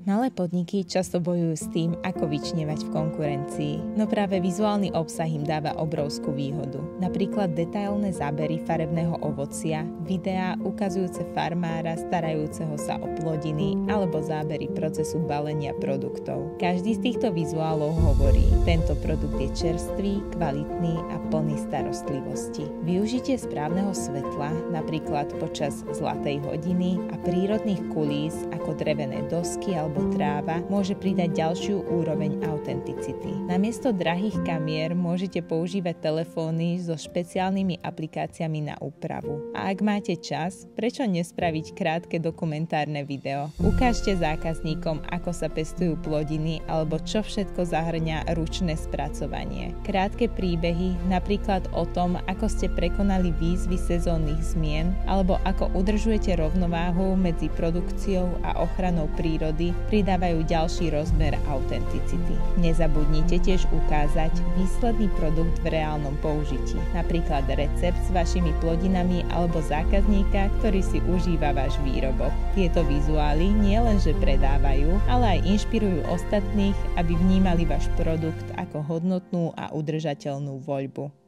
Malé podniky často bojujú s tým, ako vyčnievať v konkurencii, no práve vizuálny obsah im dáva obrovskú výhodu. Napríklad detailné zábery farebného ovocia, videá ukazujúce farmára starajúceho sa o plodiny alebo zábery procesu balenia produktov. Každý z týchto vizuálov hovorí, tento produkt je čerstvý, kvalitný a plný starostlivosti. Využitie správneho svetla, napríklad počas zlatej hodiny a prírodných kulís ako drevené dosky alebo tráva, môže pridať ďalšiu úroveň autenticity. Namiesto drahých kamier môžete používať telefóny so špeciálnymi aplikáciami na úpravu. A ak máte čas, prečo nespraviť krátke dokumentárne video? Ukážte zákazníkom, ako sa pestujú plodiny alebo čo všetko zahŕňa ručné spracovanie. Krátke príbehy, napríklad o tom, ako ste prekonali výzvy sezónnych zmien alebo ako udržujete rovnováhu medzi produkciou a ochranou prírody, pridávajú ďalší rozmer autenticity. Nezabudnite tiež ukázať výsledný produkt v reálnom použití, napríklad recept s vašimi plodinami alebo zákazníka, ktorý si užíva váš výrobok. Tieto vizuály nielenže predávajú, ale aj inšpirujú ostatných, aby vnímali váš produkt ako hodnotnú a udržateľnú voľbu.